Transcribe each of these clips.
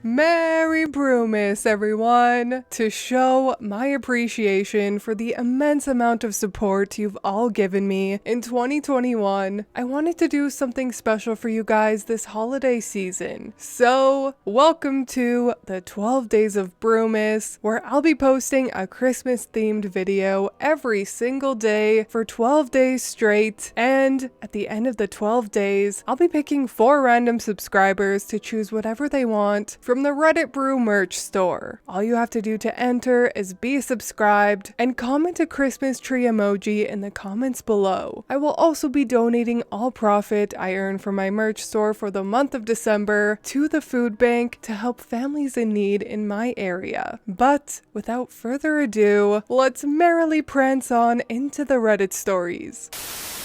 Merry Brewmas, everyone! To show my appreciation for the immense amount of support you've all given me in 2021, I wanted to do something special for you guys this holiday season. So, welcome to the 12 Days of Brewmas, where I'll be posting a Christmas-themed video every single day for 12 days straight, and at the end of the 12 days, I'll be picking 4 random subscribers to choose whatever they want from the Reddit Brew merch store. All you have to do to enter is be subscribed and comment a Christmas tree emoji in the comments below. I will also be donating all profit I earn from my merch store for the month of December to the food bank to help families in need in my area. But without further ado, let's merrily prance on into the Reddit stories.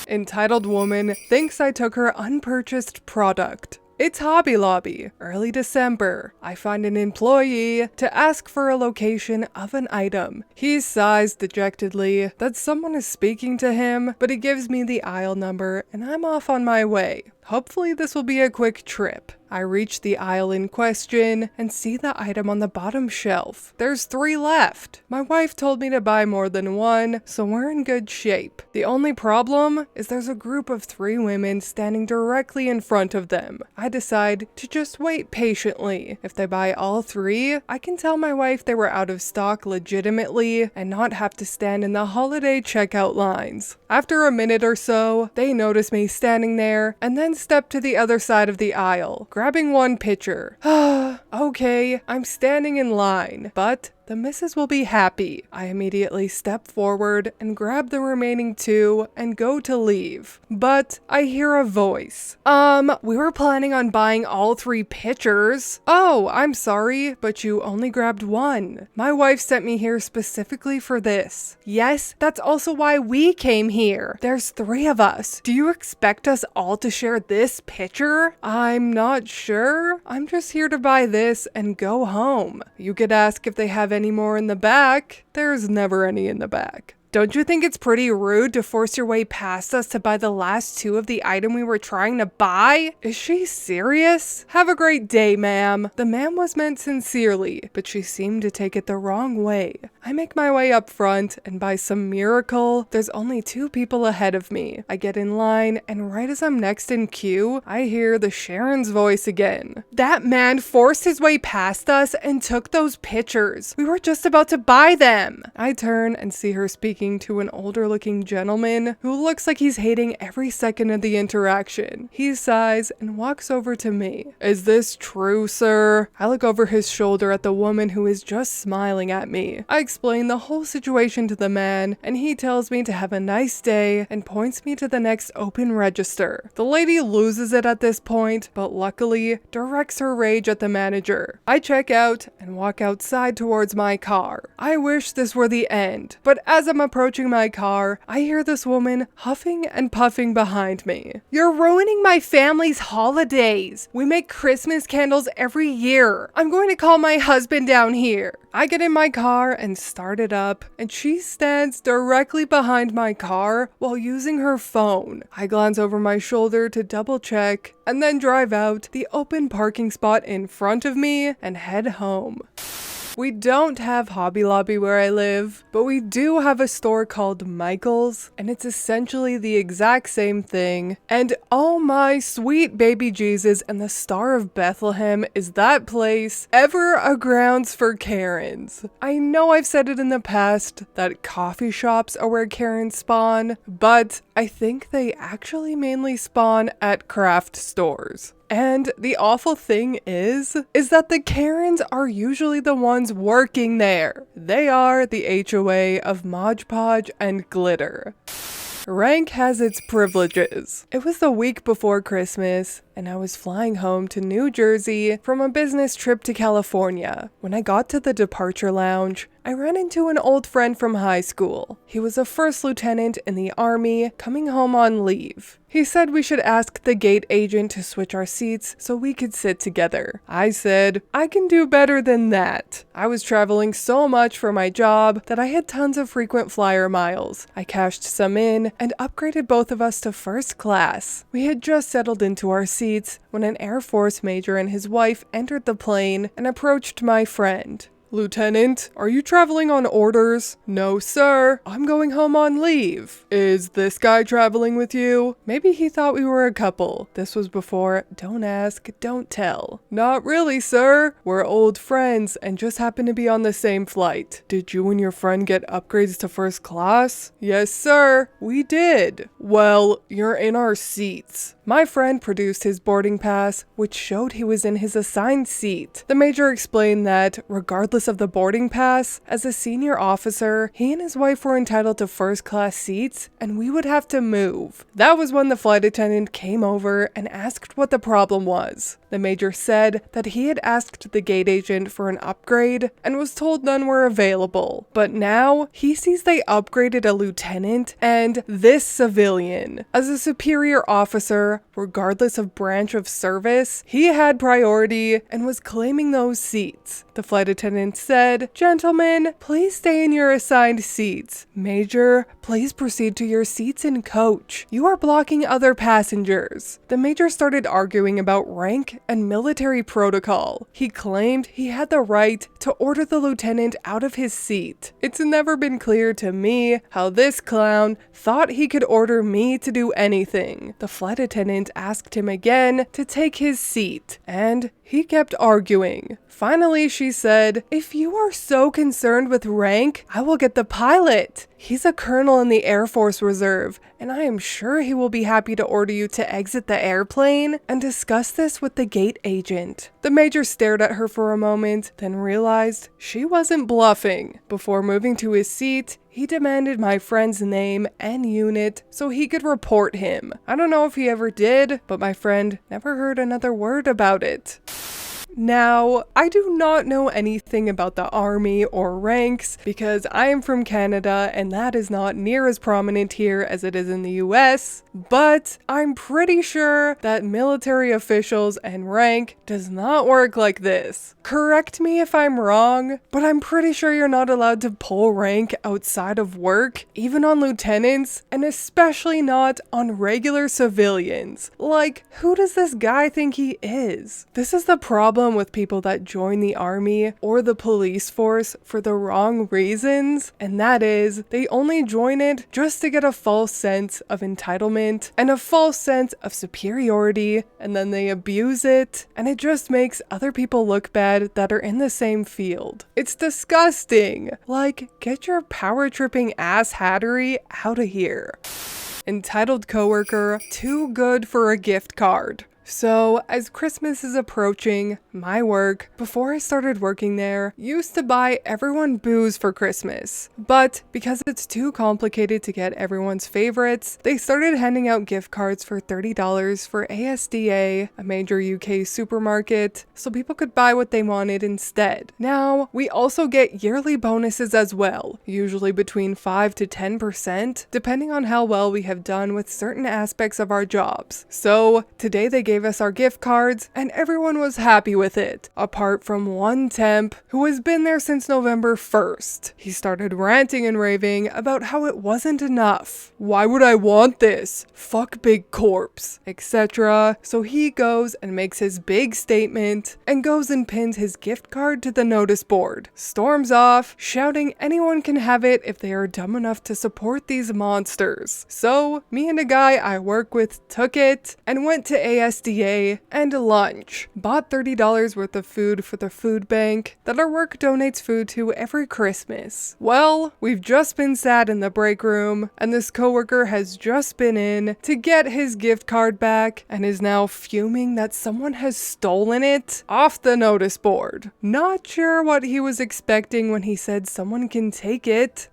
Entitled woman thinks I took her unpurchased product. It's Hobby Lobby, early December. I find an employee to ask for a location of an item. He sighs dejectedly that someone is speaking to him, but he gives me the aisle number and I'm off on my way. Hopefully this will be a quick trip. I reach the aisle in question and see the item on the bottom shelf. There's 3 left. My wife told me to buy more than 1, so we're in good shape. The only problem is there's a group of 3 women standing directly in front of them. I decide to just wait patiently. If they buy all 3, I can tell my wife they were out of stock legitimately and not have to stand in the holiday checkout lines. After a minute or so, they notice me standing there and then step to the other side of the aisle, grabbing 1 pitcher. Okay, I'm standing in line, but the missus will be happy. I immediately step forward and grab the remaining 2 and go to leave. But I hear a voice. We were planning on buying all 3 pitchers. Oh, I'm sorry, but you only grabbed 1. My wife sent me here specifically for this. Yes, that's also why we came here. There's 3 of us. Do you expect us all to share this pitcher? I'm not sure. I'm just here to buy this and go home. You could ask if they have any more in the back. There's never any in the back. Don't you think it's pretty rude to force your way past us to buy the last 2 of the item we were trying to buy? Is she serious? Have a great day, ma'am. The ma'am was meant sincerely, but she seemed to take it the wrong way. I make my way up front, and by some miracle, there's only 2 people ahead of me. I get in line, and right as I'm next in queue, I hear the Sharon's voice again. That man forced his way past us and took those pitchers. We were just about to buy them. I turn and see her speaking to an older looking gentleman who looks like he's hating every second of the interaction. He sighs and walks over to me. Is this true, sir? I look over his shoulder at the woman who is just smiling at me. I explain the whole situation to the man and he tells me to have a nice day and points me to the next open register. The lady loses it at this point, but luckily directs her rage at the manager. I check out and walk outside towards my car. I wish this were the end, but as I'm approaching my car, I hear this woman huffing and puffing behind me. You're ruining my family's holidays. We make Christmas candles every year. I'm going to call my husband down here. I get in my car and start it up, and she stands directly behind my car while using her phone. I glance over my shoulder to double check, and then drive out the open parking spot in front of me and head home. We don't have Hobby Lobby where I live, but we do have a store called Michael's, and it's essentially the exact same thing. And oh my sweet baby Jesus and the Star of Bethlehem, is that place ever a grounds for Karens? I know I've said it in the past that coffee shops are where Karens spawn, but I think they actually mainly spawn at craft stores. And the awful thing is that the Karens are usually the ones working there. They are the HOA of Mod Podge and Glitter. Rank has its privileges. It was the week before Christmas, and I was flying home to New Jersey from a business trip to California. When I got to the departure lounge, I ran into an old friend from high school. He was a first lieutenant in the army, coming home on leave. He said we should ask the gate agent to switch our seats so we could sit together. I said, I can do better than that. I was traveling so much for my job that I had tons of frequent flyer miles. I cashed some in and upgraded both of us to first class. We had just settled into our seats when an Air Force major and his wife entered the plane and approached my friend. Lieutenant, are you traveling on orders? No, sir. I'm going home on leave. Is this guy traveling with you? Maybe he thought we were a couple. This was before don't ask, don't tell. Not really, sir. We're old friends and just happen to be on the same flight. Did you and your friend get upgrades to first class? Yes, sir. We did. Well, you're in our seats. My friend produced his boarding pass, which showed he was in his assigned seat. The major explained that, regardless of the boarding pass, as a senior officer, he and his wife were entitled to first-class seats, and we would have to move. That was when the flight attendant came over and asked what the problem was. The major said that he had asked the gate agent for an upgrade and was told none were available. But now, he sees they upgraded a lieutenant and this civilian. As a superior officer, regardless of branch of service, he had priority and was claiming those seats. The flight attendant said, "Gentlemen, please stay in your assigned seats. Major, please proceed to your seats in coach. You are blocking other passengers." The major started arguing about rank and military protocol. He claimed he had the right to order the lieutenant out of his seat. It's never been clear to me how this clown thought he could order me to do anything. The flight attendant asked him again to take his seat, and he kept arguing. Finally, she said, "If you are so concerned with rank, I will get the pilot. He's a colonel in the Air Force Reserve, and I am sure he will be happy to order you to exit the airplane and discuss this with the gate agent." The major stared at her for a moment, then realized she wasn't bluffing. Before moving to his seat, he demanded my friend's name and unit so he could report him. I don't know if he ever did, but my friend never heard another word about it. Now, I do not know anything about the army or ranks because I am from Canada and that is not near as prominent here as it is in the US, but I'm pretty sure that military officials and rank does not work like this. Correct me if I'm wrong, but I'm pretty sure you're not allowed to pull rank outside of work, even on lieutenants, and especially not on regular civilians. Like, who does this guy think he is? This is the problem with people that join the army or the police force for the wrong reasons, and that is they only join it just to get a false sense of entitlement and a false sense of superiority, and then they abuse it, and it just makes other people look bad that are in the same field. It's disgusting. Like, get your power tripping ass hattery out of here. Entitled coworker, too good for a gift card. So, as Christmas is approaching, my work, before I started working there, used to buy everyone booze for Christmas. But because it's too complicated to get everyone's favorites, they started handing out gift cards for $30 for ASDA, a major UK supermarket, so people could buy what they wanted instead. Now, we also get yearly bonuses as well, usually between 5 to 10%, depending on how well we have done with certain aspects of our jobs. So, today they gave us our gift cards and everyone was happy with it, apart from one temp who has been there since November 1st. He started ranting and raving about how it wasn't enough. Why would I want this? Fuck big corps, etc. So he goes and makes his big statement and goes and pins his gift card to the notice board, storms off, shouting anyone can have it if they are dumb enough to support these monsters. So me and a guy I work with took it and went to ASDA and lunch. Bought $30 worth of food for the food bank that our work donates food to every Christmas. Well, we've just been sat in the break room and this coworker has just been in to get his gift card back and is now fuming that someone has stolen it off the notice board. Not sure what he was expecting when he said someone can take it.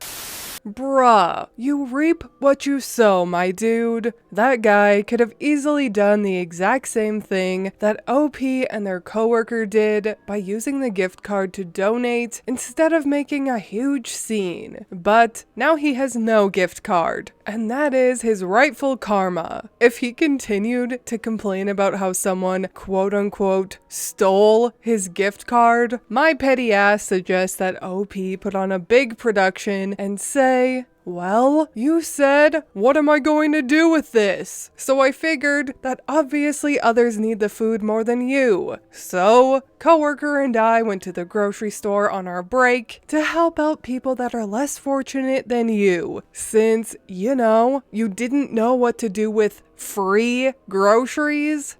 Bruh, you reap what you sow, my dude. That guy could have easily done the exact same thing that OP and their coworker did by using the gift card to donate instead of making a huge scene. But now he has no gift card, and that is his rightful karma. If he continued to complain about how someone quote unquote stole his gift card, my petty ass suggests that OP put on a big production and say, well, you said, what am I going to do with this? So I figured that obviously others need the food more than you. So, coworker and I went to the grocery store on our break to help out people that are less fortunate than you. Since, you know, you didn't know what to do with free groceries.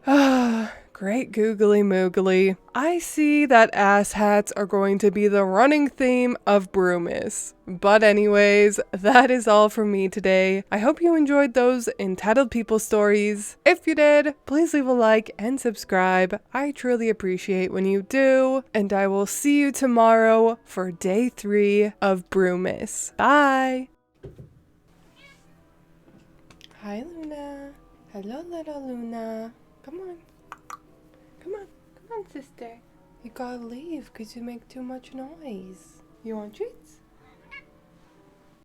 Great googly moogly. I see that ass hats are going to be the running theme of Brewmas. But anyways, that is all from me today. I hope you enjoyed those entitled people stories. If you did, please leave a like and subscribe. I truly appreciate when you do. And I will see you tomorrow for day 3 of Brewmas. Bye! Hi Luna. Hello little Luna. Come on. Come on, sister. You gotta leave because you make too much noise. You want treats?